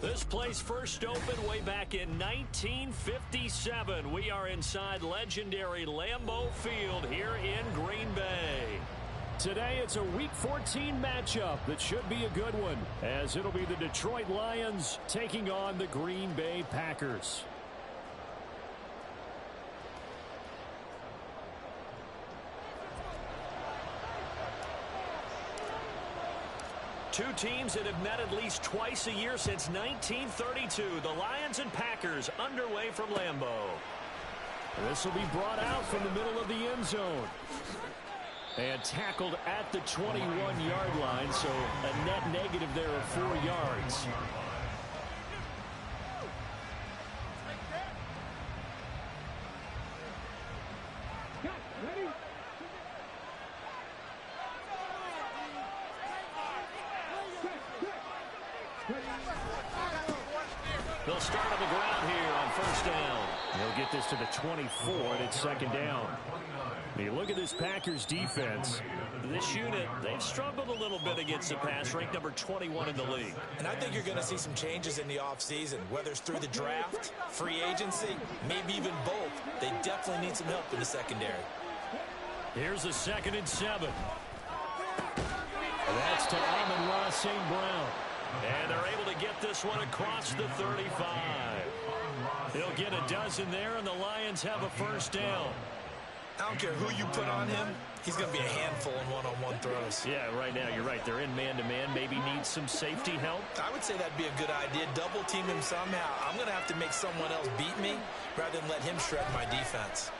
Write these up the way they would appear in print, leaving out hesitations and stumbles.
This place first opened way back in 1957. We are inside legendary Lambeau Field here in Green Bay. Today it's a Week 14 matchup that should be a good one, as it'll be the Detroit Lions taking on the Green Bay Packers. Two teams that have met at least twice a year since 1932. The Lions and Packers underway from Lambeau. This will be brought out from the middle of the end zone. And tackled at the 21-yard line, so a net negative there of 4 yards. They'll start on the ground here on first down. They'll get this to the 24, and it's second down. You look at this Packers defense. This unit, they've struggled a little bit against the pass, ranked number 21 in the league. And I think you're going to see some changes in the offseason, whether it's through the draft, free agency, maybe even both. They definitely need some help in the secondary. Here's a 2nd and 7. That's to Amon-Ra St. Brown. And they're able to get this one across the 35. He'll get a dozen there, and the Lions have a first down. I don't care who you put on him. He's going to be a handful in one-on-one throws. Yeah, right now, you're right. They're in man-to-man. Maybe need some safety help. I would say that'd be a good idea. Double-team him somehow. I'm going to have to make someone else beat me rather than let him shred my defense.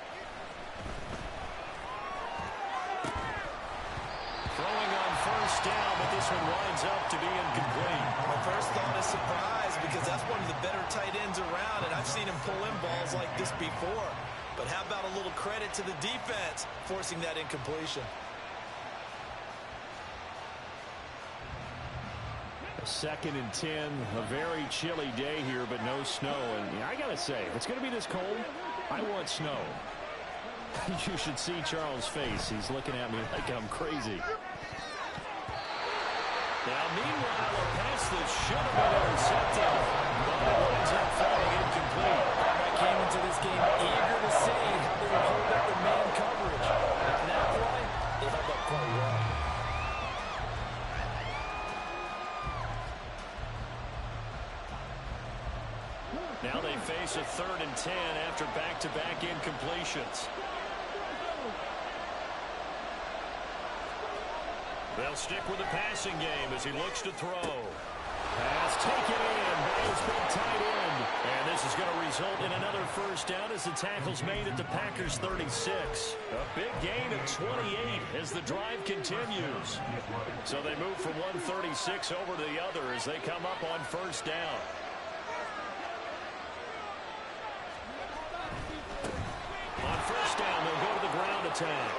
Throwing on first down, but this one winds up to be incomplete. My first thought is surprise because that's one of the better tight ends around, and I've seen him pull in balls like this before. But how about a little credit to the defense forcing that incompletion? A 2nd and 10, a very chilly day here, but no snow. And I got to say, if it's going to be this cold, I want snow. You should see Charles' face. He's looking at me like I'm crazy. Now, meanwhile, a pass that should have been intercepted, but it winds up falling incomplete. I came into this game eager to see how they would hold up the man coverage. On that play, they held up quite well. Now they face a 3rd and 10 after back-to-back incompletions. They'll stick with the passing game as he looks to throw. Pass taken in by his big tight end. And this is going to result in another first down as the tackle's made at the Packers 36. A big gain of 28 as the drive continues. So they move from 136 over to the other as they come up on first down. On first down, they'll go to the ground attack.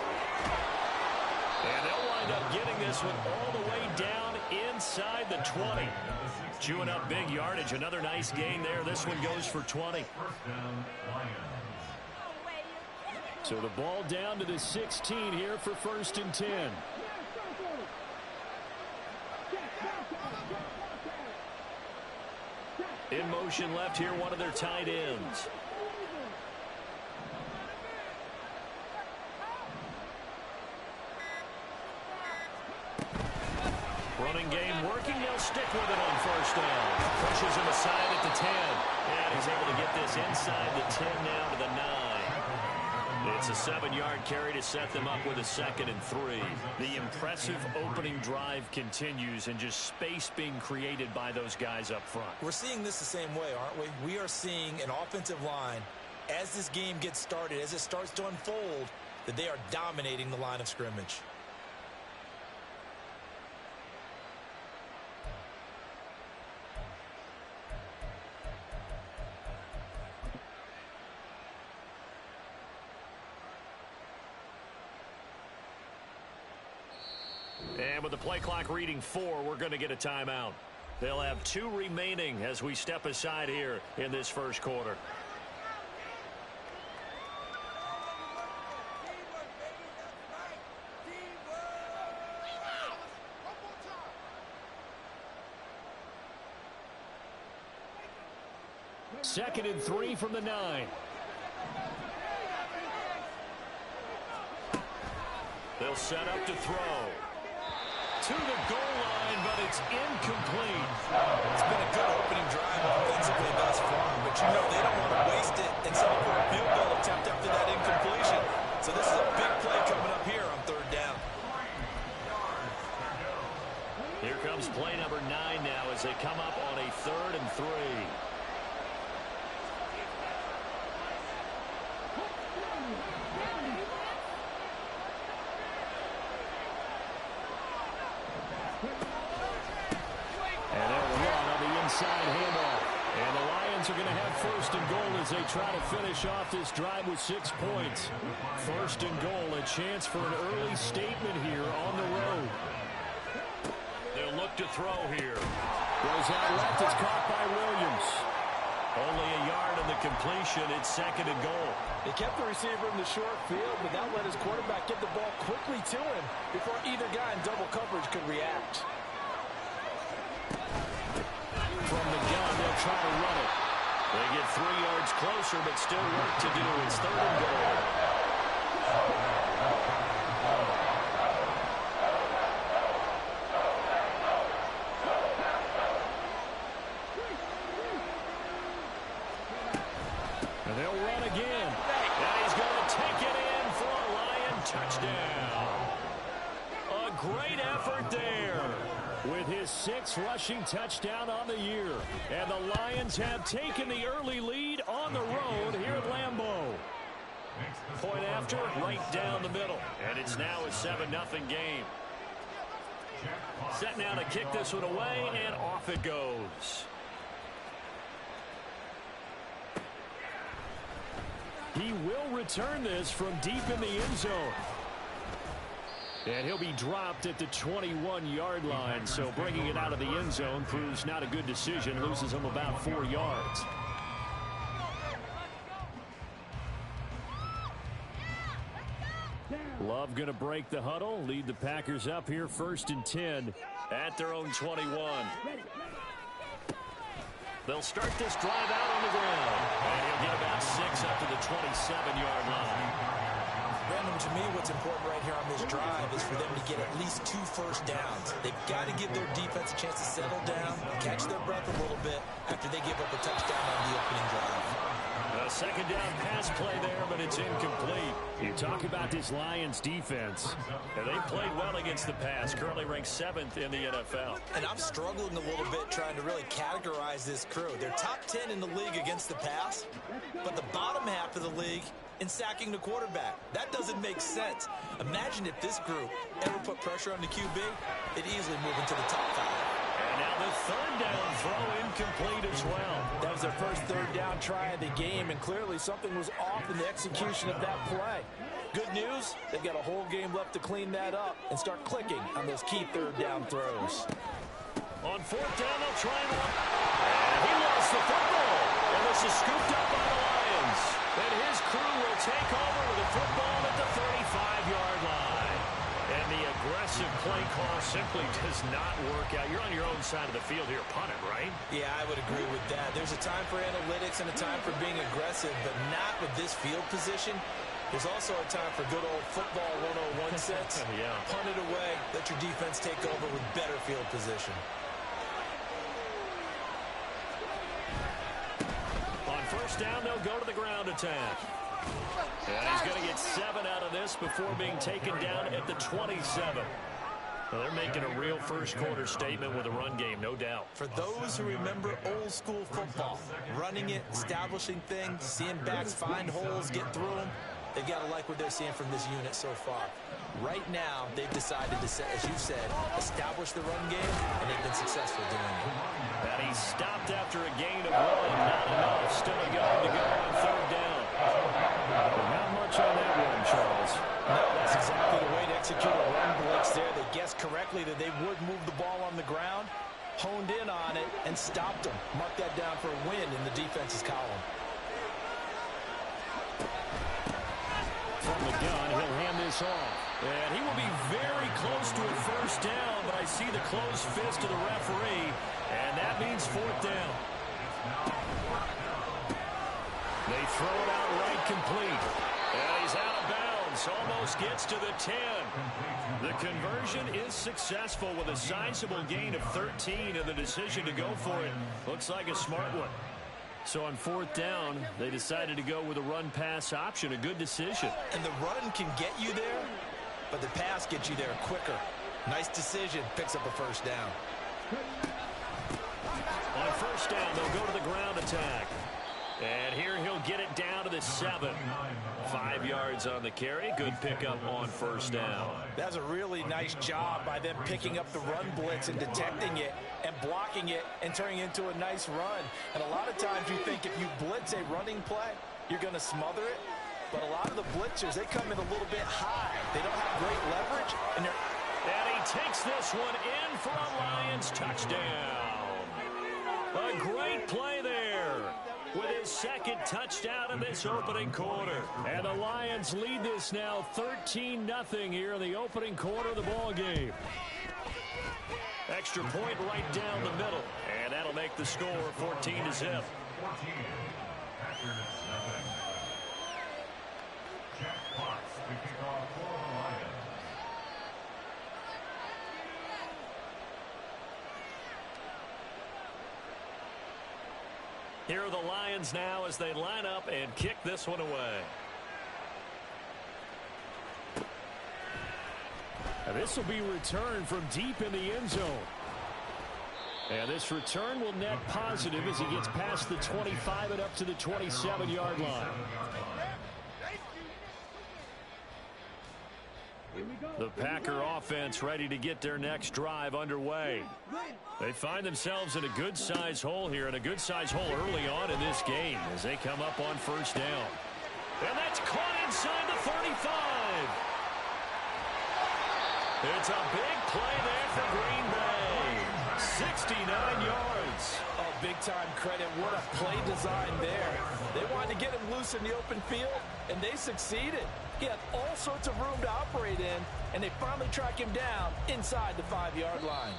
And they'll wind up getting this one all the way down inside the 20. Chewing up big yardage. Another nice gain there. This one goes for 20. So the ball down to the 16 here for 1st and 10. In motion left here, one of their tight ends. Running game working. They'll stick with it on first down. Pushes him aside at the 10. And he's able to get this inside the 10 now to the 9. It's a 7-yard carry to set them up with a 2nd and 3. The impressive opening drive continues and just space being created by those guys up front. We're seeing this the same way, aren't we? We are seeing an offensive line, as this game gets started, as it starts to unfold, that they are dominating the line of scrimmage. And with the play clock reading 4, we're going to get a timeout. They'll have 2 remaining as we step aside here in this first quarter. 2nd and 3 from the 9. They'll set up to throw. To the goal line, but it's incomplete. It's been a good opening drive offensively thus far, but you know they don't want to waste it and settle for a field goal attempt after that incompletion. So this is a big play coming up here on 3rd down. Here comes play number 9 now as they come up on a 3rd and 3. And they'll run on the inside handoff. And the Lions are going to have 1st and goal as they try to finish off this drive with 6 points. 1st and goal, a chance for an early statement here on the road. They'll look to throw here. Goes out left. It's caught by Williams. Only a yard on the completion. It's 2nd and goal. They kept the receiver in the short field, but that let his quarterback get the ball quickly to him before either guy in double coverage could react. From the gun, they'll try to run it. They get 3 yards closer, but still work to do. It's 3rd and goal. And they'll run again. And he's going to take it in for a Lion touchdown. A great effort there with his 6th rushing touchdown on the year. And the Lions have taken the early lead on the road here at Lambeau. Point after, right down the middle. And it's now a 7-0 game. Set now to kick this one away, and off it goes. He will return this from deep in the end zone. And he'll be dropped at the 21-yard line, so bringing it out of the end zone proves not a good decision. Loses him about 4 yards. Love going to break the huddle, lead the Packers up here 1st and 10 at their own 21. They'll start this drive out on the ground, and he'll get about 6 up to the 27-yard line. Brandon, to me, what's important right here on this drive is for them to get at least 2 first downs. They've got to give their defense a chance to settle down, catch their breath a little bit after they give up a touchdown on the opening drive. A 2nd down pass play there, but it's incomplete. You talk about this Lions defense, and they played well against the pass, currently ranked 7th in the NFL. And I'm struggling a little bit trying to really categorize this crew. They're top 10 in the league against the pass, but the bottom half of the league in sacking the quarterback. That doesn't make sense. Imagine if this group ever put pressure on the QB, they'd easily move into the top 5. And now the 3rd down throw incomplete as well. That was their first 3rd down try of the game, and clearly something was off in the execution of that play. Good news, they've got a whole game left to clean that up and start clicking on those key 3rd down throws. On 4th down, they'll try and run. And he lost the football. And this is scooped up by the Lions. And his crew will take over with the football at the 35-yard line. And the aggressive play call simply does not work out. You're on your own side of the field here. Punt it, right? Yeah, I would agree with that. There's a time for analytics and a time for being aggressive, but not with this field position. There's also a time for good old football 101 sense. Yeah. Punt it away. Let your defense take over with better field position. On 1st down, they'll go to the ground attack. And he's going to get 7 out of this before being taken down at the 27. Well, they're making a real first-quarter statement with a run game, no doubt. For those who remember old-school football, running it, establishing things, seeing backs find holes, get through them, they've got to like what they're seeing from this unit so far. Right now, they've decided to, as you said, establish the run game, and they've been successful doing it. And he stopped after a gain of 1. Not enough. Still a yard to go on 3rd down. Not much on that one, Charles. No, that's exactly the way to execute a run blitz there. They guessed correctly that they would move the ball on the ground, honed in on it, and stopped them. Mark that down for a win in the defense's column. From the gun, he'll hand this off. And he will be very close to a 1st down, but I see the closed fist of the referee, and that means 4th down. They throw it out right complete. And he's out of bounds. Almost gets to the 10. The conversion is successful with a sizable gain of 13, and the decision to go for it looks like a smart one. So on fourth down, they decided to go with a run-pass option. A good decision. And the run can get you there, but the pass gets you there quicker. Nice decision. Picks up a first down. On first down, they'll go to the ground attack. And here he'll get it down to the 7. 5 yards on the carry. Good pickup on first down. That's a really nice job by them picking up the run blitz and detecting it and blocking it and turning it into a nice run. And a lot of times you think if you blitz a running play, you're going to smother it. But a lot of the blitzers, they come in a little bit high. They don't have great leverage. And he takes this one in for a Lions touchdown. A great play there with his second touchdown in this opening quarter. And the Lions lead this now 13-0 here in the opening quarter of the ball game. Extra point right down the middle. And that'll make the score 14-0. Here are the Lions now as they line up and kick this one away. And this will be returned from deep in the end zone. And this return will net positive as he gets past the 25 and up to the 27-yard line. The Packer offense ready to get their next drive underway. They find themselves in a good-sized hole here, and a good-sized hole early on in this game as they come up on first down. And that's caught inside the 35. It's a big play there for Green Bay. 69 yards. Oh, big-time credit. What a play design there. They wanted to get him loose in the open field, and they succeeded. He had all sorts of room to operate in, and they finally track him down inside the 5-yard line.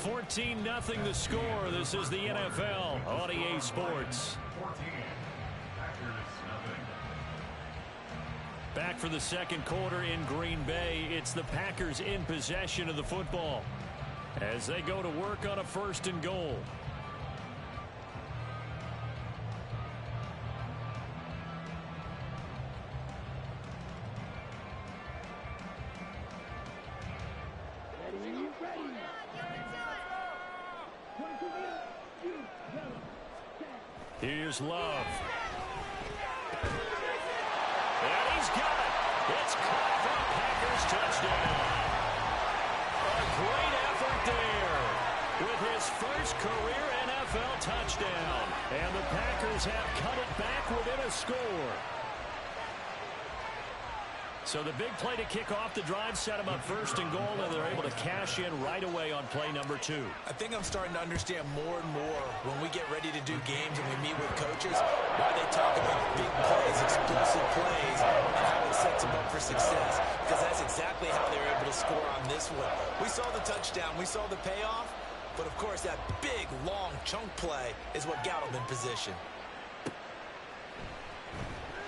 14-0 the score. This is the NFL on EA Sports. Back for the second quarter in Green Bay. It's the Packers in possession of the football as they go to work on a first and goal. Here's Love. And he's got it. It's caught for a Packers touchdown. A great effort there with his first career NFL touchdown. And the Packers have cut it back within a score. So the big play to kick off the drive set them up first and goal, and they're able to cash in right away on play number 2. I think I'm starting to understand more and more when we get ready to do games and we meet with coaches why they talk about big plays, explosive plays, and how it sets them up for success. Because that's exactly how they were able to score on this one. We saw the touchdown. We saw the payoff. But, of course, that big, long chunk play is what got them in position.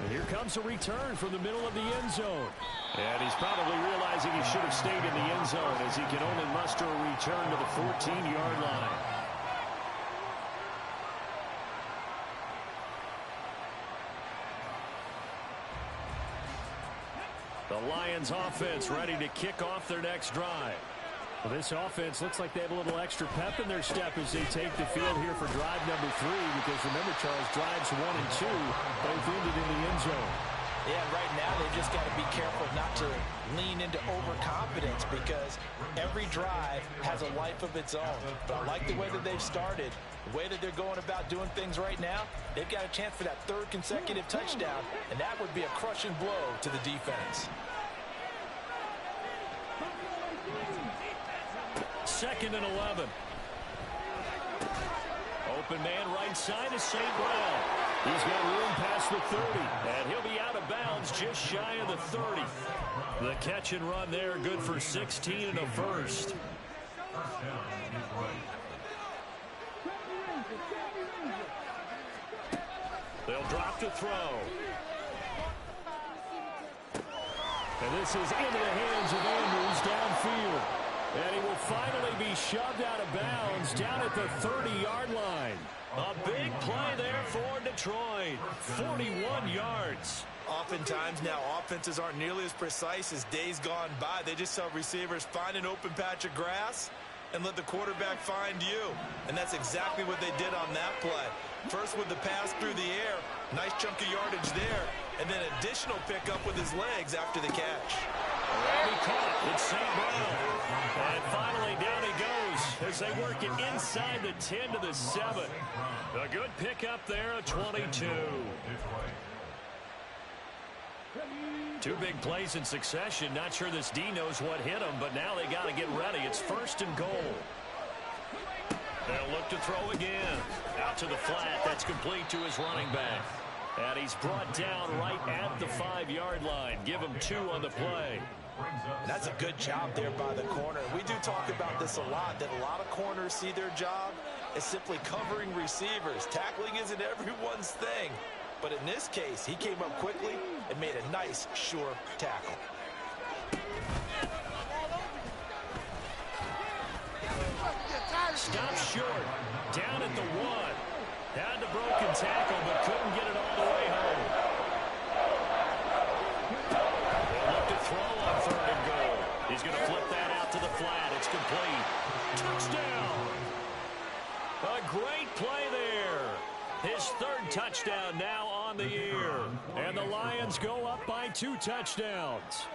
And here comes a return from the middle of the end zone. And he's probably realizing he should have stayed in the end zone as he can only muster a return to the 14-yard line. The Lions offense ready to kick off their next drive. Well, this offense looks like they have a little extra pep in their step as they take the field here for drive number 3, because remember, Charles, drives 1 and 2 both ended in the end zone. Yeah, right now they just got to be careful not to lean into overconfidence, because every drive has a life of its own. But I like the way that they've started, the way that they're going about doing things right now. They've got a chance for that 3rd consecutive touchdown, and that would be a crushing blow to the defense. 2nd and 11. Open man right side is St. Brown. He's got room past the 30, and he'll be out of bounds just shy of the 30. The catch and run there, good for 16 and a first. They'll drop to throw. And this is into the hands of Andrews downfield. And he will finally be shoved out of bounds down at the 30-yard line. A big play there for Detroit. 41 yards. Oftentimes now, offenses aren't nearly as precise as days gone by. They just tell receivers, find an open patch of grass and let the quarterback find you. And that's exactly what they did on that play. First with the pass through the air. Nice chunk of yardage there. And then additional pickup with his legs after the catch. And he caught it. It's St. Brown. And finally down he goes as they work it inside the 10 to the 7. A good pickup there, a 22. Two big plays in succession. Not sure this D knows what hit him, but now they got to get ready. It's 1st and goal. They'll look to throw again. Out to the flat. That's complete to his running back. And he's brought down right at the 5-yard line. Give him 2 on the play. And that's a good job there by the corner. We do talk about this a lot, that a lot of corners see their job as simply covering receivers. Tackling isn't everyone's thing. But in this case, he came up quickly and made a nice, sure tackle. Stop short. Down at the 1. Had the broken tackle, but couldn't get it all the way home. They'll look to throw on 3rd and goal. He's going to flip that out to the flat. It's complete. Touchdown. A great play there. His 3rd touchdown now on the year. And the Lions go up by 2 touchdowns.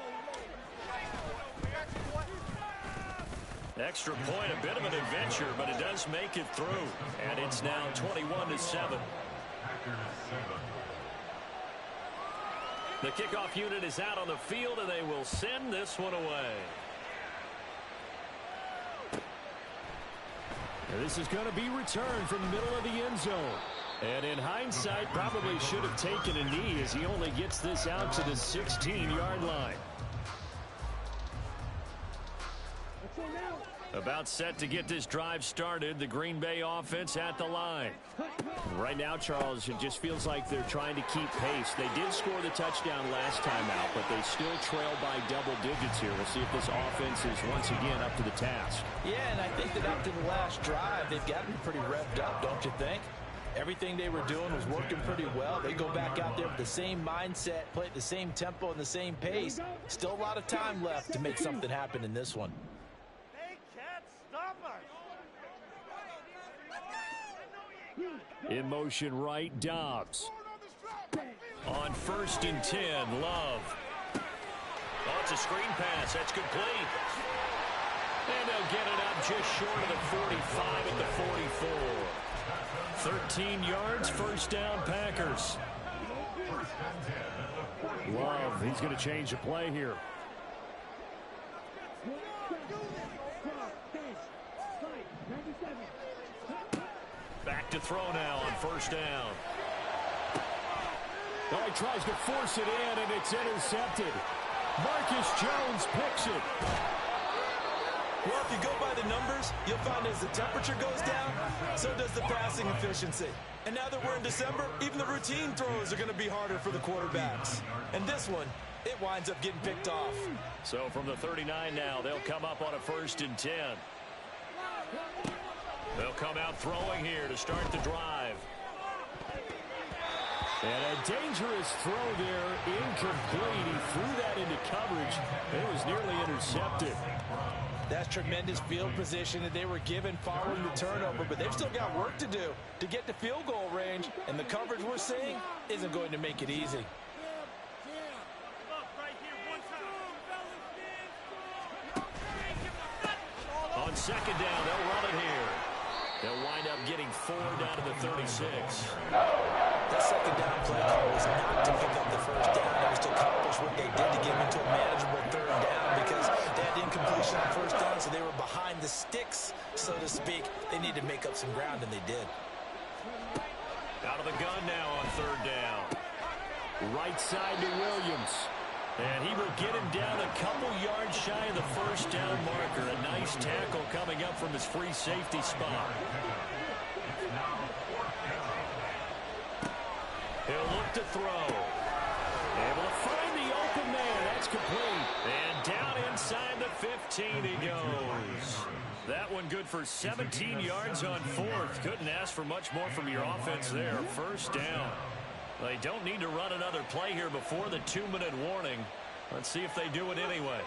Extra point, a bit of an adventure, but it does make it through. And it's now 21-7. The kickoff unit is out on the field, and they will send this one away. And this is going to be returned from the middle of the end zone. And in hindsight, probably should have taken a knee as he only gets this out to the 16-yard line. About set to get this drive started. The Green Bay offense at the line. Right now, Charles, it just feels like they're trying to keep pace. They did score the touchdown last time out, but they still trail by double digits here. We'll see if this offense is once again up to the task. Yeah, and I think that after the last drive, they've got to be pretty revved up, don't you think? Everything they were doing was working pretty well. They go back out there with the same mindset, play at the same tempo and the same pace. Still a lot of time left to make something happen in this one. In motion right, Dobbs. On 1st and 10, Love. Oh, it's a screen pass. That's complete. And they'll get it up just short of the 45 at the 44. 13 yards, 1st down, Packers. Love, he's going to change the play here. Back to throw now on 1st down. Oh, he tries to force it in, and it's intercepted. Marcus Jones picks it. Well, if you go by the numbers, you'll find as the temperature goes down, so does the passing efficiency. And now that we're in December, even the routine throws are going to be harder for the quarterbacks. And this one, it winds up getting picked off. So from the 39 now, they'll come up on a 1st and 10. They'll come out throwing here to start the drive. And a dangerous throw there, incomplete. He threw that into coverage. It was nearly intercepted. That's tremendous field position that they were given following the turnover, but they've still got work to do to get to field goal range, and the coverage we're seeing isn't going to make it easy. On 2nd down, they'll run it here. They'll wind up getting 4 down to the 36. That 2nd down play call was not to pick up the 1st down. It was to accomplish what they did to get them into a manageable 3rd down because they had incompletion on 1st down, so they were behind the sticks, so to speak. They needed to make up some ground, and they did. Out of the gun now on 3rd down. Right side to Williams. And he will get him down a couple yards shy of the 1st down marker. A nice tackle coming up from his free safety spot. look to throw. Able to find the open man. That's complete. And down inside the 15 he goes. That one good for 17 yards on fourth. Couldn't ask for much more from your offense there. First down. They don't need to run another play here before the 2-minute warning. Let's see if they do it anyway.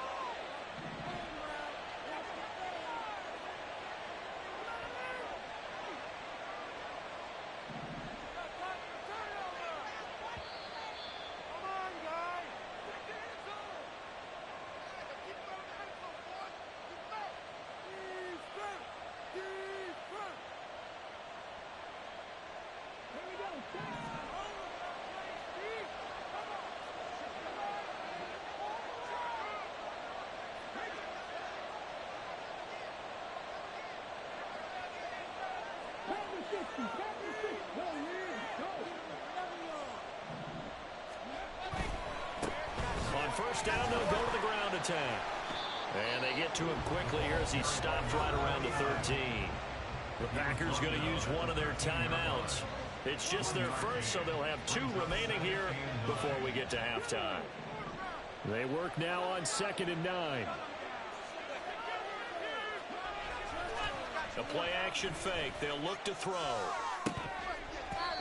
On first down, they'll go to the ground attack. And they get to him quickly here as he stopped right around the 13. The Packers going to use one of their timeouts. It's just their first, so they'll have 2 remaining here before we get to halftime. They work now on 2nd and 9. A play action fake. They'll look to throw.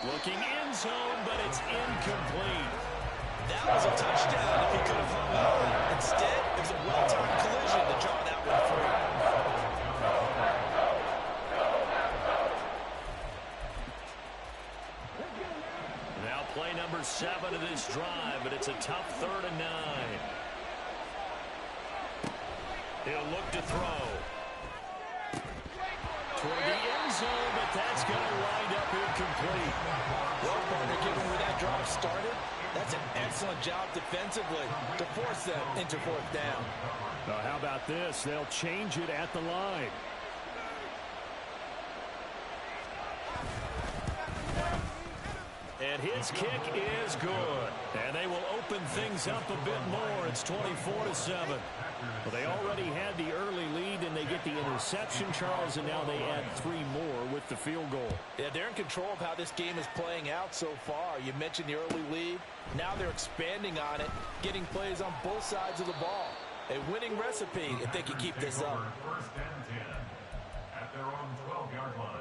Looking end zone, but it's incomplete. That was a touchdown if he could have hung on. Instead, it was a well-timed collision to draw that one free. Now play number 7 of this drive, but it's a tough 3rd and 9. He'll look to throw. Toward the end zone, but that's going to wind up incomplete. Well, partner, given where that drive started, that's an excellent job defensively to force them into 4th down. How about this? They'll change it at the line. And his kick is good. And they will open things up a bit more. It's 24-7. Well, they already had the early lead, and they get the interception, Charles, and now they add 3 more with the field goal. Yeah, they're in control of how this game is playing out so far. You mentioned the early lead. Now they're expanding on it, getting plays on both sides of the ball. A winning recipe if they can keep this up. First and 10 at their own 12-yard line.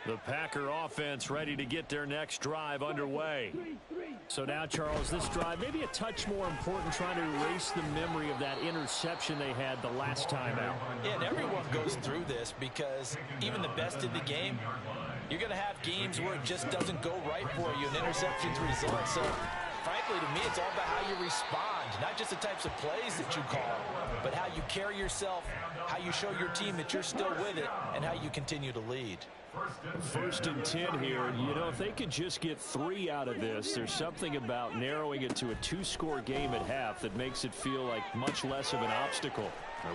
The Packer offense ready to get their next drive underway. So now, Charles, this drive maybe a touch more important, trying to erase the memory of that interception they had the last time out. Yeah, and everyone goes through this because even the best in the game, you're going to have games where it just doesn't go right for you, and interceptions result. So, frankly, to me, it's all about how you respond, not just the types of plays that you call, but how you carry yourself, how you show your team that you're still with it, and how you continue to lead. First and 10 here. You know, if they could just get 3 out of this, there's something about narrowing it to a 2-score game at half that makes it feel like much less of an obstacle.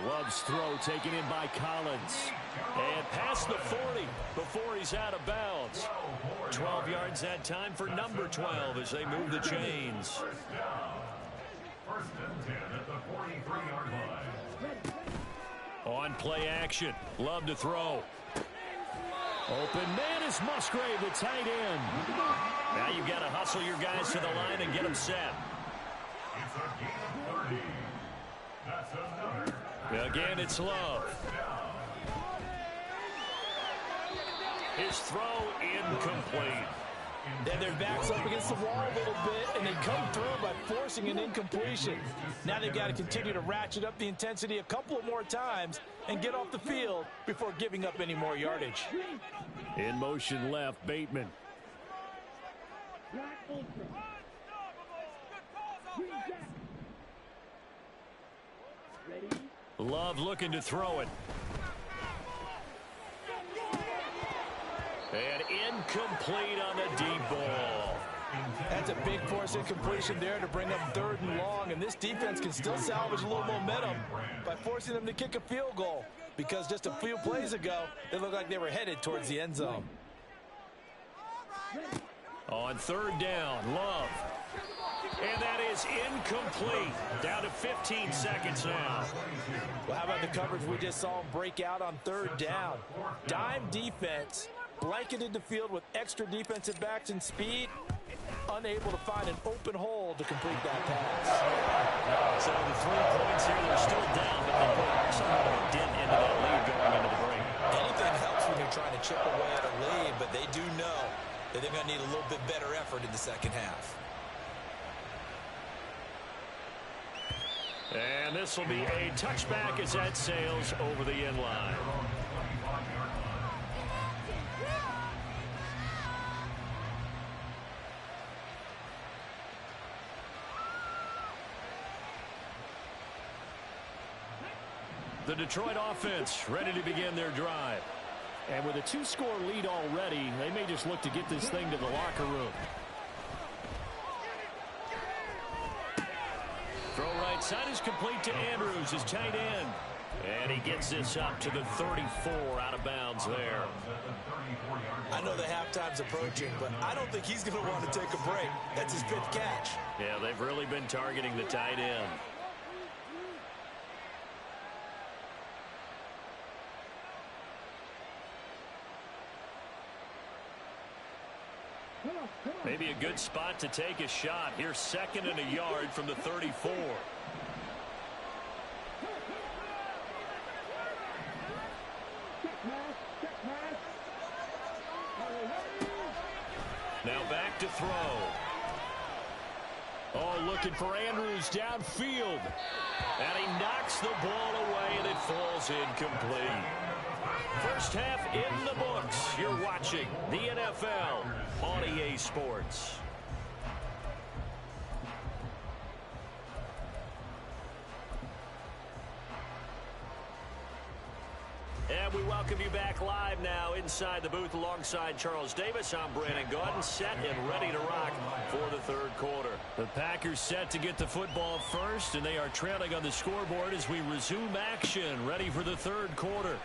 Love's throw taken in by Collins. And past the 40 before he's out of bounds. 12 yards that time for number 12 as they move the chains. First and 10 at the 43-yard line. On play action. Love to throw. Open man is Musgrave, the tight end. Now you've got to hustle your guys to the line and get them set. It's a gain of 30. That's another. Again, it's Love. His throw incomplete. Then their backs up against the wall a little bit, and they come through by forcing an incompletion. Now they've got to continue to ratchet up the intensity a couple of more times and get off the field before giving up any more yardage. In motion left, Bateman. Love looking to throw it. And incomplete on the deep ball. That's a big force incompletion there to bring up 3rd and long, and this defense can still salvage a little momentum by forcing them to kick a field goal, because just a few plays ago, it looked like they were headed towards the end zone. On 3rd down, Love. And that is incomplete. Down to 15 seconds now. Well, how about the coverage we just saw break out on 3rd down? Dime defense, blanketed the field with extra defensive backs and speed, unable to find an open hole to complete that pass. So the 3 points here, they're still down, but they put somewhat of a dent into that lead going into the break. Anything helps when you're trying to chip away at a lead, but they do know that they're going to need a little bit better effort in the second half. And this will be a touchback as that sails over the end line. The Detroit offense ready to begin their drive. And with a 2-score lead already, they may just look to get this thing to the locker room. Throw right side is complete to Andrews, his tight end. And he gets this up to the 34 out of bounds there. I know the halftime's approaching, but I don't think he's going to want to take a break. That's his 5th catch. Yeah, they've really been targeting the tight end. Maybe a good spot to take a shot. Here's 2nd and a yard from the 34. Now back to throw. Oh, looking for Andrews downfield. And he knocks the ball away, and it falls incomplete. First half in the books. You're watching the NFL on EA Sports. And we welcome you back live now inside the booth alongside Charles Davis. I'm Brandon Gaudin, set and ready to rock for the 3rd quarter. The Packers set to get the football first, and they are trailing on the scoreboard as we resume action, ready for the 3rd quarter.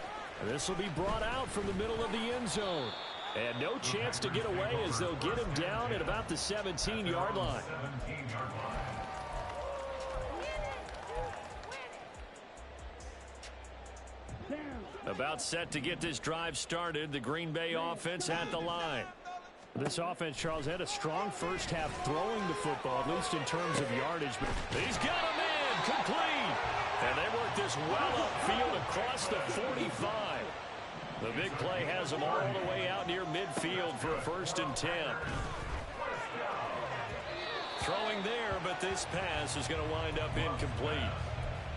This will be brought out from the middle of the end zone. And no chance to get away as they'll get him down at about the 17-yard line. About set to get this drive started. The Green Bay offense at the line. This offense, Charles, had a strong first half throwing the football, at least in terms of yardage. But he's got him in, complete. And they work this well upfield across the 45. The big play has them all the way out near midfield for a 1st and 10. Throwing there, but this pass is going to wind up incomplete.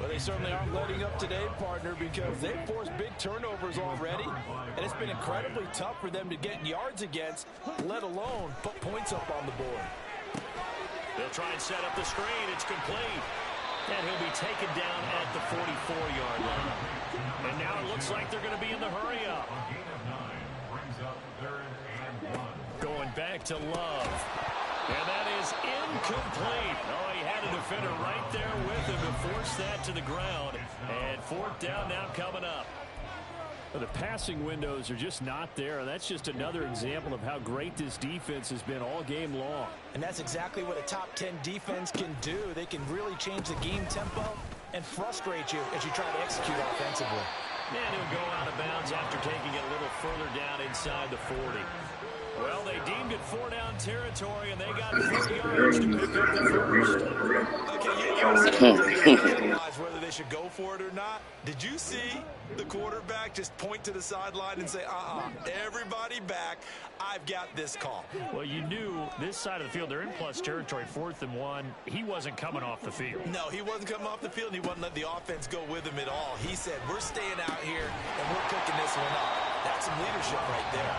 Well, they certainly aren't letting up today, partner, because they've forced big turnovers already, and it's been incredibly tough for them to get yards against, let alone put points up on the board. They'll try and set up the screen. It's complete. And he'll be taken down at the 44-yard line. And now it looks like they're going to be in the hurry-up. Going back to Love. And that is incomplete. Oh, he had a defender right there with him to force that to the ground. And 4th down now coming up. The passing windows are just not there. And that's just another example of how great this defense has been all game long. And that's exactly what a top 10 defense can do. They can really change the game tempo and frustrate you as you try to execute offensively. And he'll go out of bounds after taking it a little further down inside the 40. Well, they deemed it 4-down territory, and they got 4 yards to pick up the first. Okay, you realize whether they should go for it or not. Did you see the quarterback just point to the sideline and say, everybody back, I've got this call? Well, you knew this side of the field, they're in plus territory, 4th and 1. He wasn't coming off the field. No, he wasn't coming off the field, and he wasn't letting the offense go with him at all. He said, we're staying out here, and we're picking this one up. That's some leadership right there.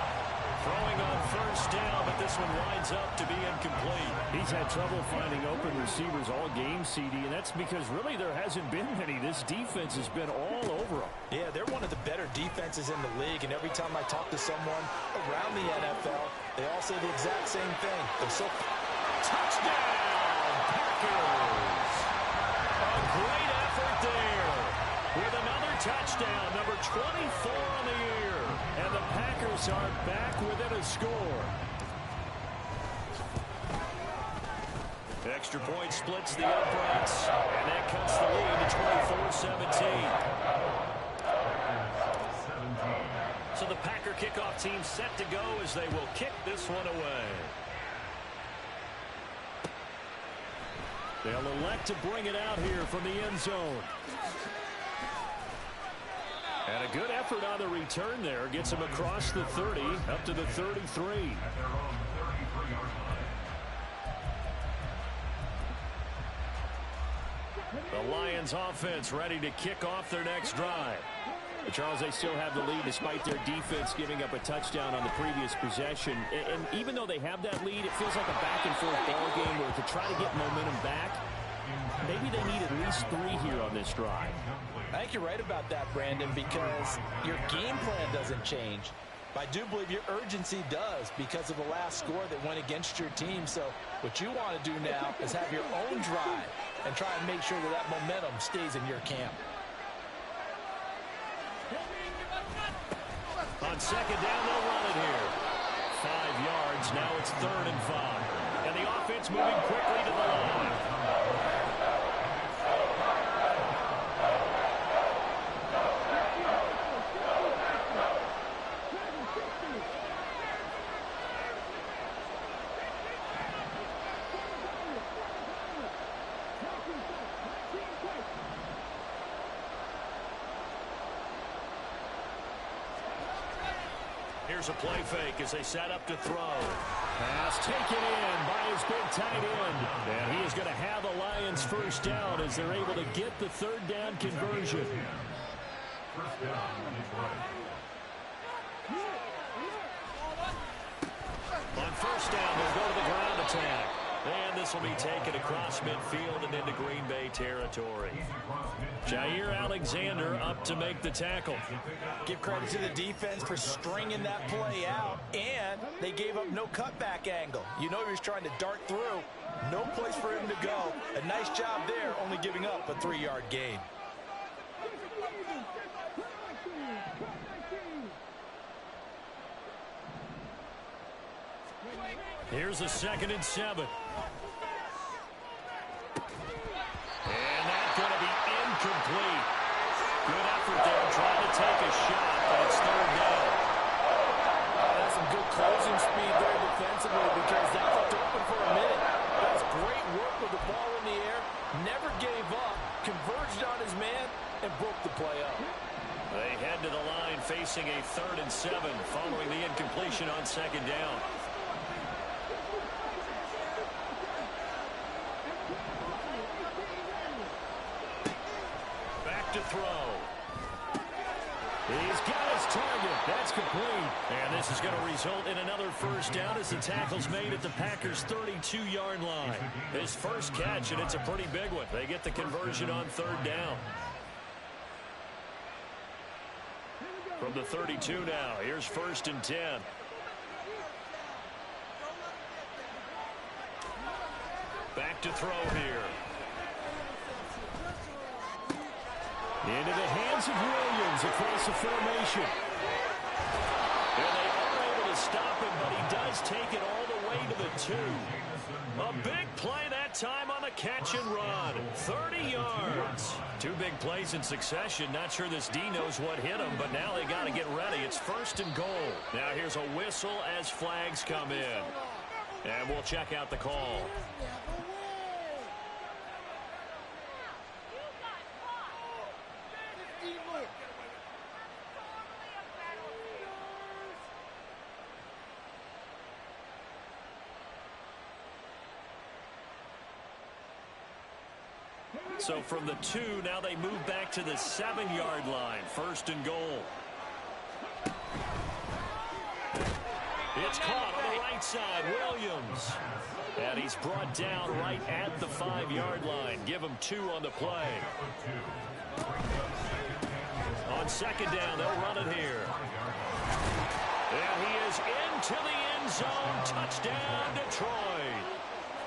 Throwing on 1st down, but this one winds up to be incomplete. He's had trouble finding open receivers all game, CD, and that's because really there hasn't been many. This defense has been all over them. Yeah, they're one of the better defenses in the league, and every time I talk to someone around the NFL, they all say the exact same thing. They're so... Touchdown, Packers! A great effort there with another touchdown, number 24 on the year. And the Packers are back within a score. Extra point splits the uprights, and that cuts the lead to 24-17. So the Packer kickoff team set to go as they will kick this one away. They'll elect to bring it out here from the end zone. And a good effort on the return there. Gets him across the 30, up to the 33. The Lions offense ready to kick off their next drive. But Charles, they still have the lead despite their defense giving up a touchdown on the previous possession. And even though they have that lead, it feels like a back-and-forth ball game where to try to get momentum back, maybe they need at least 3 here on this drive. I think you're right about that, Brandon, because your game plan doesn't change. But I do believe your urgency does because of the last score that went against your team. So what you want to do now is have your own drive and try and make sure that that momentum stays in your camp. On second down, they'll run it here. 5 yards. Now it's 3rd and 5. And the offense moving quickly to the line. Here's a play fake as they set up to throw. Pass taken in by his big tight end. And he is going to have the Lions first down as they're able to get the 3rd down conversion. On first down, they'll go to the ground attack. And this will be taken across midfield and into Green Bay territory. Jair Alexander up to make the tackle. Give credit to the defense for stringing that play out, and they gave up no cutback angle. You know he was trying to dart through. No place for him to go. A nice job there, only giving up a 3-yard gain. Here's a 2nd and 7. And that's going to be incomplete. Good effort there trying to take a shot, but it's 3rd down. That's some good closing speed there defensively because that looked open for a minute. That's great work with the ball in the air. Never gave up, converged on his man, and broke the play up. They head to the line facing a 3rd and 7 following the incompletion on 2nd down. To throw. He's got his target. That's complete. And this is going to result in another first down as the tackle's made at the Packers' 32-yard line. His first catch, and it's a pretty big one. They get the conversion on 3rd down. From the 32 now, here's 1st and 10. Back to throw here. Into the hands of Williams across the formation. And they are able to stop him, but he does take it all the way to the 2. A big play that time on the catch and run. 30 yards. 2 big plays in succession. Not sure this D knows what hit him, but now they got to get ready. It's 1st and goal. Now here's a whistle as flags come in. And we'll check out the call. So from the 2, now they move back to the 7-yard line. 1st and goal. It's caught on the right side. Williams. And he's brought down right at the 5-yard line. Give him 2 on the play. On 2nd down, they'll run it here. And he is into the end zone. Touchdown, Detroit.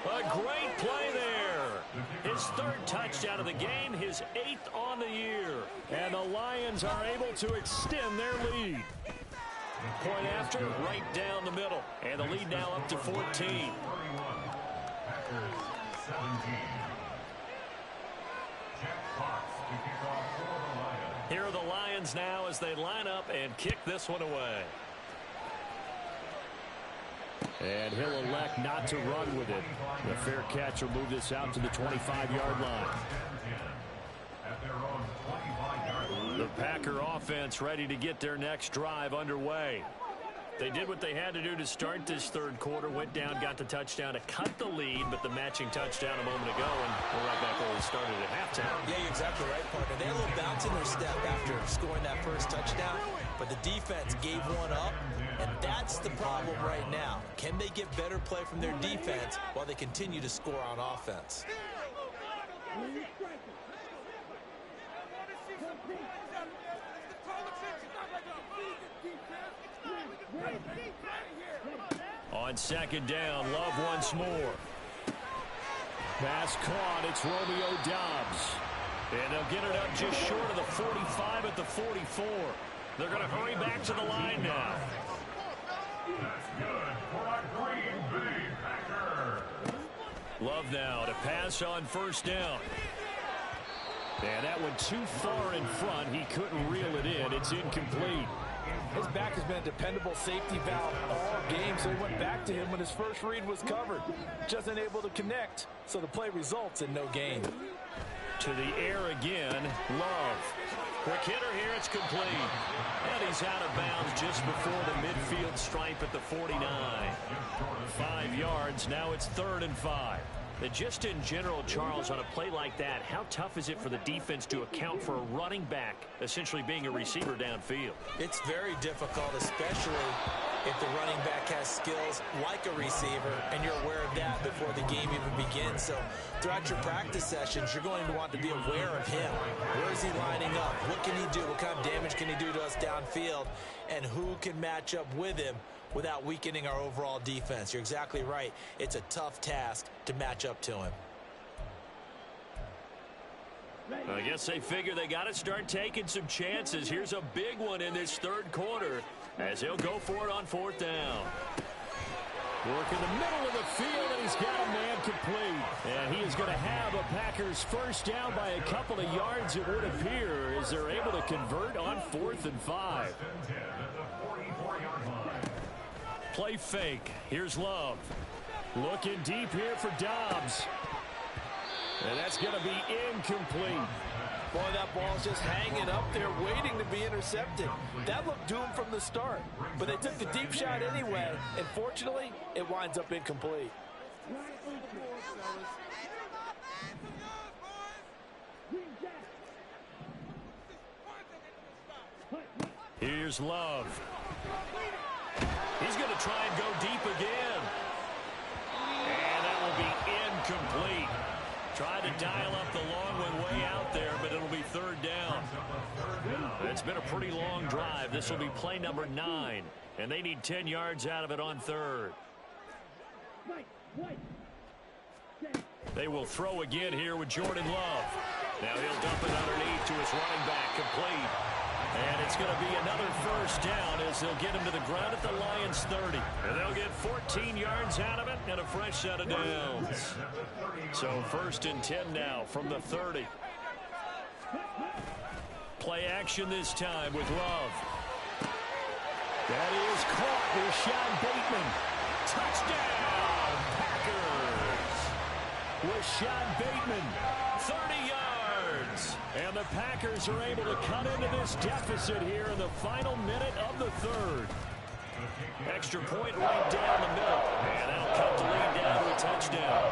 A great play there. His 3rd touchdown of the game, his 8th on the year. And the Lions are able to extend their lead. Point after, right down the middle. And the lead now up to 14. Here are the Lions now as they line up and kick this one away. And he'll elect not to run with it. The fair catch will move this out to the 25-yard line. The Packer offense ready to get their next drive underway. They did what they had to do to start this third quarter. Went down, got the touchdown to cut the lead, but the matching touchdown a moment ago, and we're right back where we started at halftime. Yeah, you're exactly right, partner. They had a little bounce in their step after scoring that first touchdown, but the defense gave one up, and that's the problem right now. Can they get better play from their defense while they continue to score on offense? On second down, Love once more. Pass caught. It's Romeo Doubs. And they'll get it up just short of the 45 at the 44. They're going to hurry back to the line now. That's good for a Green Bay Packer. Love now to pass on first down. And that one too far in front. He couldn't reel it in. It's incomplete. His back has been a dependable safety valve all game, so he went back to him when his first read was covered. Just unable to connect, so the play results in no gain. To the air again, Love. Quick hitter here, it's complete. And he's out of bounds just before the midfield stripe at the 49. 5 yards, now it's 3rd and 5. And just in general, Charles, on a play like that, how tough is it for the defense to account for a running back essentially being a receiver downfield? It's very difficult, especially if the running back has skills like a receiver, and you're aware of that before the game even begins. So throughout your practice sessions, you're going to want to be aware of him. Where is he lining up? What can he do? What kind of damage can he do to us downfield? And who can match up with him without weakening our overall defense? You're exactly right. It's a tough task to match up to him. I guess they figure they got to start taking some chances. Here's a big one in this third quarter as he'll go for it on 4th down. Work in the middle of the field, and he's got a man complete. And he is going to have a Packers first down by a couple of yards, it would appear, as they're able to convert on 4th and 5. Play fake. Here's Love. Looking deep here for Doubs. And that's going to be incomplete. Boy, that ball's just hanging up there, waiting to be intercepted. That looked doomed from the start, but they took the deep shot anyway, and fortunately, it winds up incomplete. Here's Love. He's going to try and go deep again. And that will be incomplete. Tried to dial up the long one way out there, but it'll be 3rd down. It's been a pretty long drive. This will be play number 9, and they need 10 yards out of it on 3rd. They will throw again here with Jordan Love. Now he'll dump it underneath to his running back, complete. And it's going to be another first down as they'll get him to the ground at the Lions 30. And they'll get 14 yards out of it and a fresh set of downs. So 1st and 10 now from the 30. Play action this time with Love. That is caught. Rashad Bateman. Touchdown, Packers. Rashad Bateman, 30 yards. And the Packers are able to cut into this deficit here in the final minute of the 3rd. Extra point right down the middle. And that'll cut the lead down to a touchdown.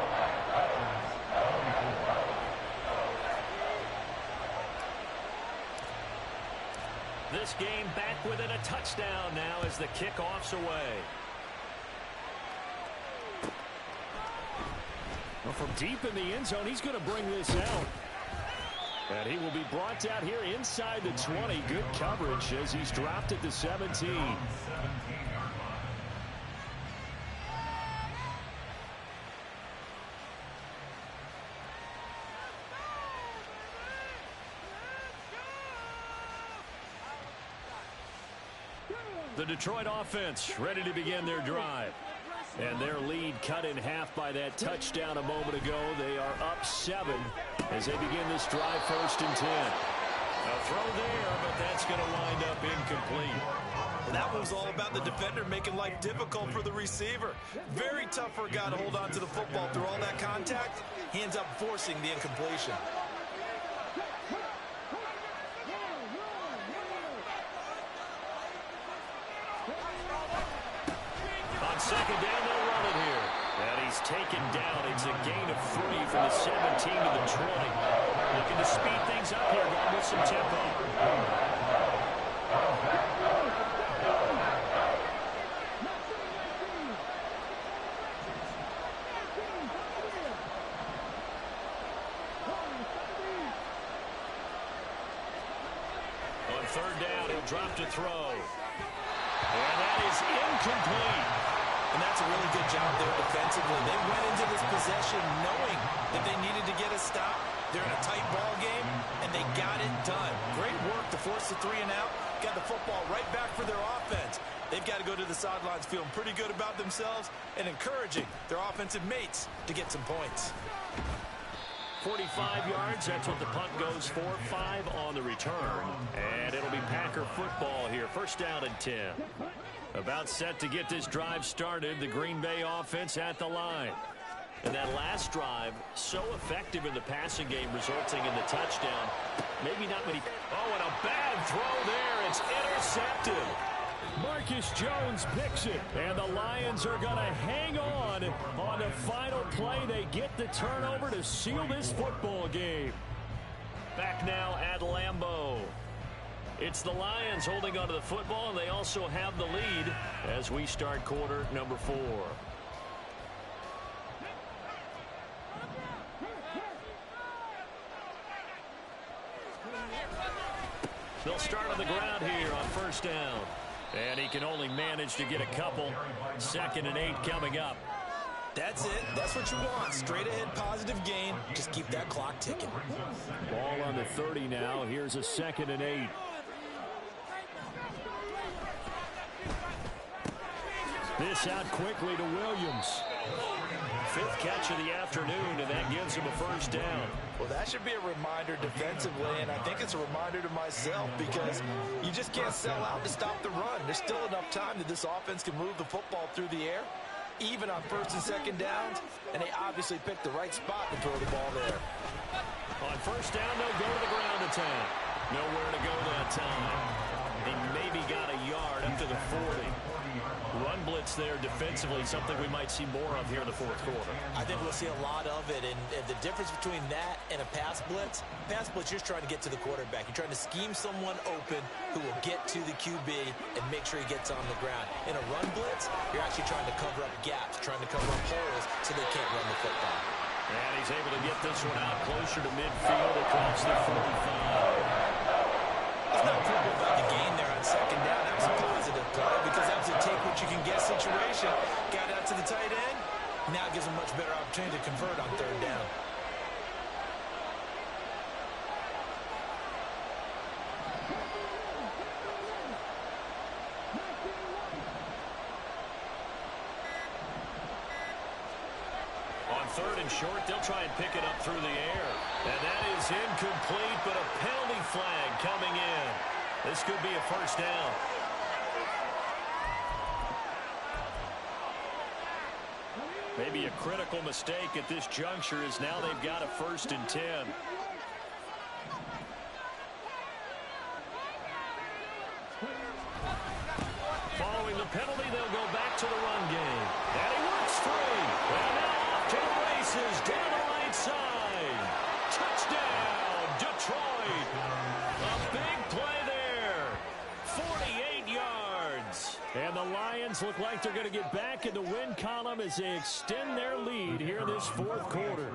This game back within a touchdown now as the kickoff's away. Well, from deep in the end zone, he's going to bring this out. And he will be brought out here inside the 20. Good coverage as he's dropped at the 17. The Detroit offense ready to begin their drive. And their lead cut in half by that touchdown a moment ago. They are up 7 as they begin this drive, 1st and 10. A throw there, but that's going to wind up incomplete. Well, that was all about the defender making life difficult for the receiver. Very tough for a guy to hold on to the football through all that contact. He ends up forcing the incompletion. On second down, they'll run it here. And he's taken down. It's a gain of 3 from the 17 to the 20. Looking to speed things up here, going with some tempo. On third down, he'll drop to throw. And that is incomplete. And that's a really good job there defensively. They went into this possession knowing that they needed to get a stop. They're in a tight ball game, and they got it done. Great work to force the 3 and out. Got the football right back for their offense. They've got to go to the sidelines feeling pretty good about themselves and encouraging their offensive mates to get some points. 45 yards, that's what the punt goes for. 5 on the return. And it'll be Packer football here. First down and 10. About set to get this drive started. The Green Bay offense at the line. And that last drive, so effective in the passing game, resulting in the touchdown. Maybe not many. Oh, and a bad throw there. It's intercepted. Marcus Jones picks it, and the Lions are going to hang on the final play. They get the turnover to seal this football game. Back now at Lambeau. It's the Lions holding onto the football, and they also have the lead as we start quarter number 4. They'll start on the ground here on first down. And he can only manage to get a couple. 2nd and 8 coming up. That's it. That's what you want. Straight ahead positive gain. Just keep that clock ticking. Ball on the 30 now. Here's a 2nd and 8. This out quickly to Williams. 5th catch of the afternoon, and that gives him a first down. Well, that should be a reminder defensively, and I think it's a reminder to myself because you just can't sell out to stop the run. There's still enough time that this offense can move the football through the air, even on 1st and 2nd downs, and they obviously picked the right spot to throw the ball there. On first down, they'll go to the ground attack. Nowhere to go that time. They maybe got a yard up to the 40. Run blitz there defensively, something we might see more of here in the 4th quarter. I think we'll see a lot of it, and the difference between that and a pass blitz, you're trying to get to the quarterback. You're trying to scheme someone open who will get to the QB and make sure he gets on the ground. In a run blitz, you're actually trying to cover up gaps, trying to cover up holes so they can't run the football. And he's able to get this one out closer to midfield across the 45. There's no problem about the gain there on 2nd down. That was a positive play because that was a take what you can get situation. Got out to the tight end. Now it gives them much better opportunity to convert on 3rd down. On 3rd and short, they'll try and pick it up through the air. And that is incomplete, but a penalty flag coming in. This could be a first down. Maybe a critical mistake at this juncture as now they've got a 1st and 10. Following the penalty, they'll go back to the run game. And he works free. And now off to the races down the right side. Touchdown, Detroit. A big play there. 48 yards. And the Lions look like they're going to get back in the win column as they extend their lead here in this 4th quarter.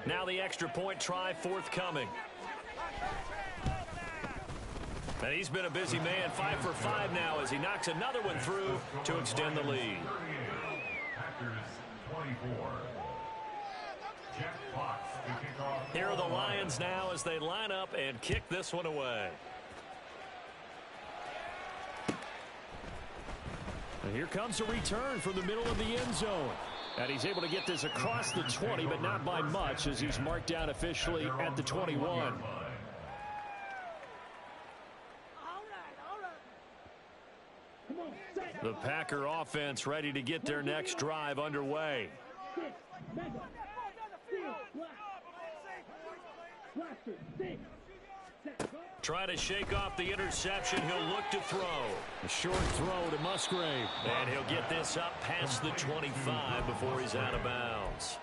Now the extra point try forthcoming. And he's been a busy man, 5 for 5 now as he knocks another one through to extend the lead. Here are the Lions now as they line up and kick this one away. And here comes a return from the middle of the end zone. And he's able to get this across the 20, but not by much as he's marked down officially at the 21. The Packer offense ready to get their next drive underway. Try to shake off the interception. He'll look to throw. A short throw to Musgrave. And he'll get this up past the 25 before he's out of bounds.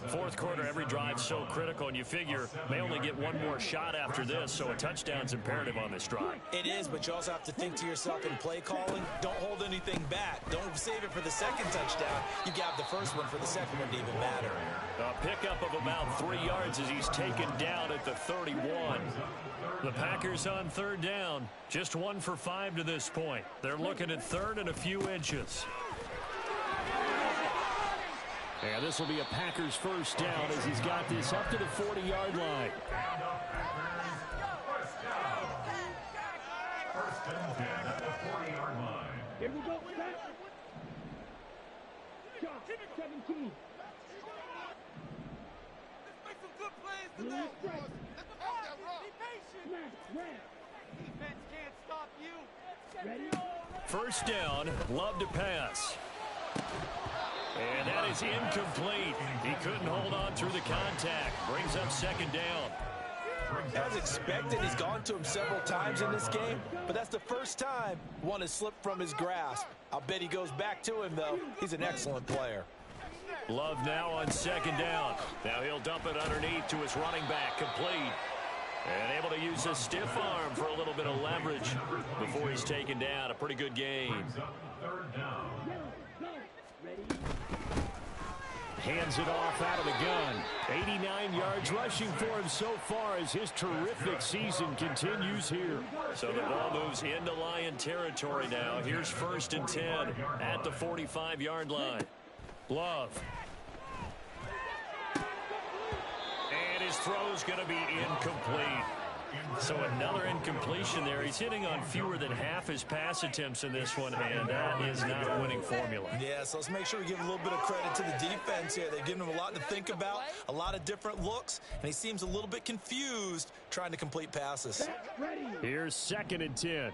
Fourth quarter, every drive's so critical, and you figure may only get one more shot after this, so a touchdown's imperative on this drive. It is, but you also have to think to yourself in play calling, don't hold anything back. Don't save it for the second touchdown. You got the first one for the second one to even matter. A pickup of about 3 yards as he's taken down at the 31. The Packers on third down, just 1 for 5 to this point. They're looking at third and a few inches. And this will be a Packers first down as he's got this up to the 40-yard line. First and 10 at the 40-yard line. Here we go. Shot 17. Let's make some good plays today. Let's hold that rock. Be patient. Defense can't stop you. Ready? First down, Love to pass. And that is incomplete. He couldn't hold on through the contact. Brings up second down. As expected, he's gone to him several times in this game, but that's the first time one has slipped from his grasp. I'll bet he goes back to him, though. He's an excellent player. Love now on second down. Now he'll dump it underneath to his running back, complete. And able to use his stiff arm for a little bit of leverage before he's taken down. A pretty good game. Third down. Hands it off out of the gun. 89 yards rushing for him so far as his terrific season continues here. So the ball moves into Lion territory now. Here's first and 10 at the 45-yard line. Love. And his throw's going to be incomplete. So another incompletion there. He's hitting on fewer than half his pass attempts in this one, and that is not a winning formula. Yeah, so let's make sure we give a little bit of credit to the defense here. They've given him a lot to think about, a lot of different looks, and he seems a little bit confused trying to complete passes. Here's second and 10.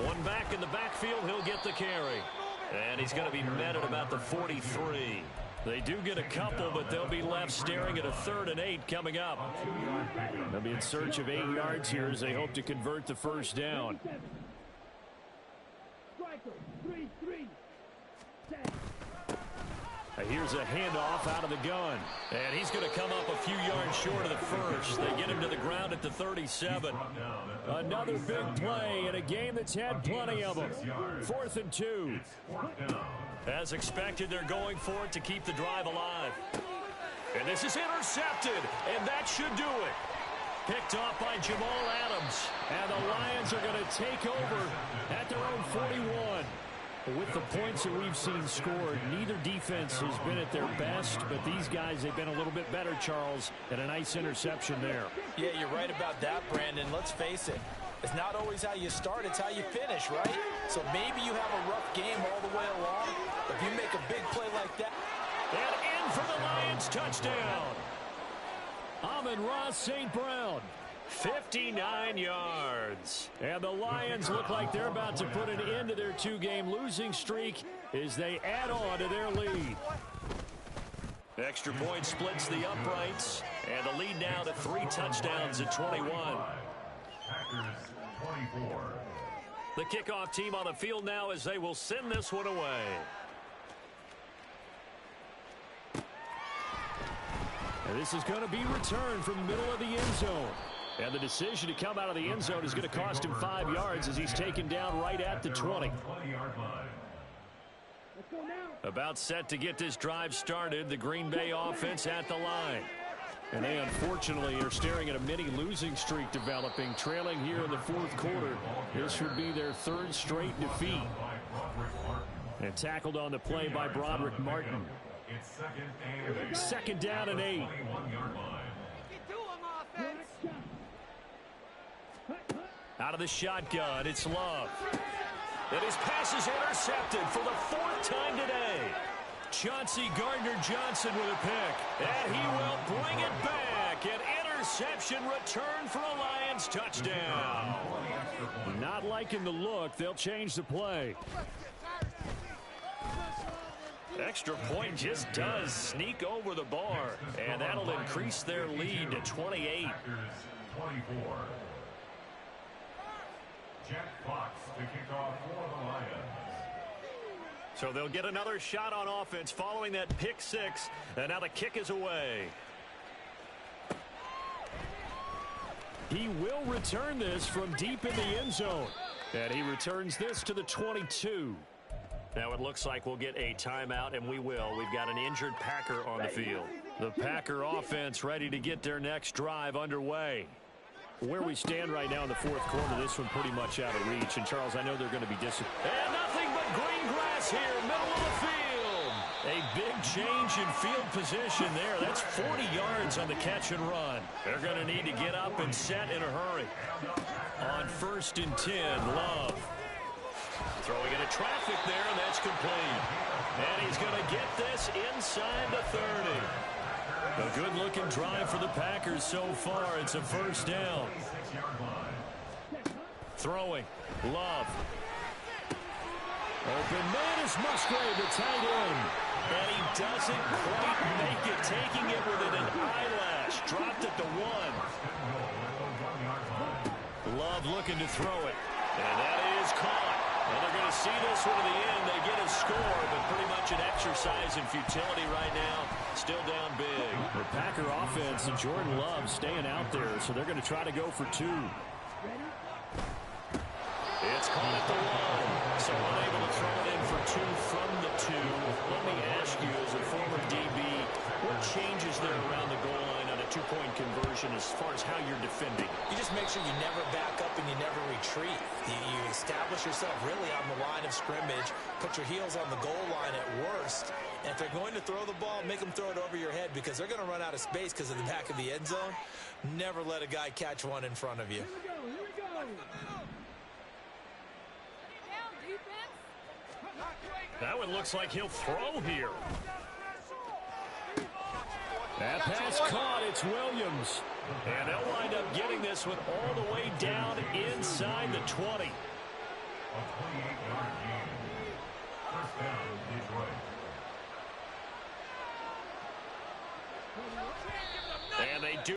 One back in the backfield, he'll get the carry. And he's going to be met at about the 43. They do get a couple, but they'll be left staring at a 3rd and 8 coming up. They'll be in search of 8 yards here as they hope to convert the first down. Here's a handoff out of the gun. And he's going to come up a few yards short of the first. They get him to the ground at the 37. Another big play in a game that's had plenty of them. 4th and 2. As expected, they're going for it to keep the drive alive. And this is intercepted, and that should do it. Picked off by Jamal Adams. And the Lions are going to take over at their own 41. With the points that we've seen scored, neither defense has been at their best, but these guys, they've been a little bit better, Charles, and a nice interception there. Yeah, you're right about that, Brandon. Let's face it. It's not always how you start, it's how you finish, right? So maybe you have a rough game all the way along. If you make a big play like that. And in for the Lions touchdown. Amon-Ra St. Brown. 59 yards. And the Lions look like they're about to put an end to their 2-game losing streak as they add on to their lead. Extra point splits the uprights. And the lead now to 3 touchdowns at 21. Packers 24. The kickoff team on the field now as they will send this one away. And this is going to be returned from the middle of the end zone. And the decision to come out of the end zone is going to cost him 5 yards as he's taken down right at the 20. About set to get this drive started. The Green Bay offense at the line. And they unfortunately are staring at a mini losing streak developing, trailing here in the 4th quarter. This would be their 3rd straight defeat. And tackled on the play by Broderick Martin. Second down and 8. Out of the shotgun, it's Love. And his pass is intercepted for the 4th time today. Chauncey Gardner-Johnson with a pick. And he will bring it back and reception, return for a Lions touchdown. Not liking the look. They'll change the play. Extra point just does sneak over the bar, and that'll increase their lead to 28. 24. Jack Fox to kick off for the Lions. So they'll get another shot on offense following that pick six, and now the kick is away. He will return this from deep in the end zone. And he returns this to the 22. Now it looks like we'll get a timeout, and we will. We've got an injured Packer on the field. The Packer offense ready to get their next drive underway. Where we stand right now in the fourth quarter, this one pretty much out of reach. And, Charles, I know they're going to be disappointed. And nothing but green grass here, middle of the field. A big change in field position there. That's 40 yards on the catch and run. They're going to need to get up and set in a hurry. On 1st and 10, Love. Throwing into traffic there, and that's complete. And he's going to get this inside the 30. A good-looking drive for the Packers so far. It's a first down. Throwing. Love. Open man is Musgrave, the tight end. And he doesn't quite make it, taking it within an eyelash. Dropped at the 1. Love looking to throw it. And that is caught. And they're going to see this one to the end. They get a score, but pretty much an exercise in futility right now. Still down big. The Packer offense and Jordan Love staying out there, so they're going to try to go for 2. It's caught at the 1. So unable to throw it in for 2 from the 2. Let me ask you, as a former DB, what changes there around the goal line on a 2-point conversion as far as how you're defending? You just make sure you never back up and you never retreat. You establish yourself really on the line of scrimmage, put your heels on the goal line at worst, and if they're going to throw the ball, make them throw it over your head because they're going to run out of space because of the back of the end zone. Never let a guy catch one in front of you. Here we go. That one looks like he'll throw here. That pass caught. It's Williams. And they'll wind up getting this one all the way down inside the 20. A 28-yard gain. First down, Detroit. And they do.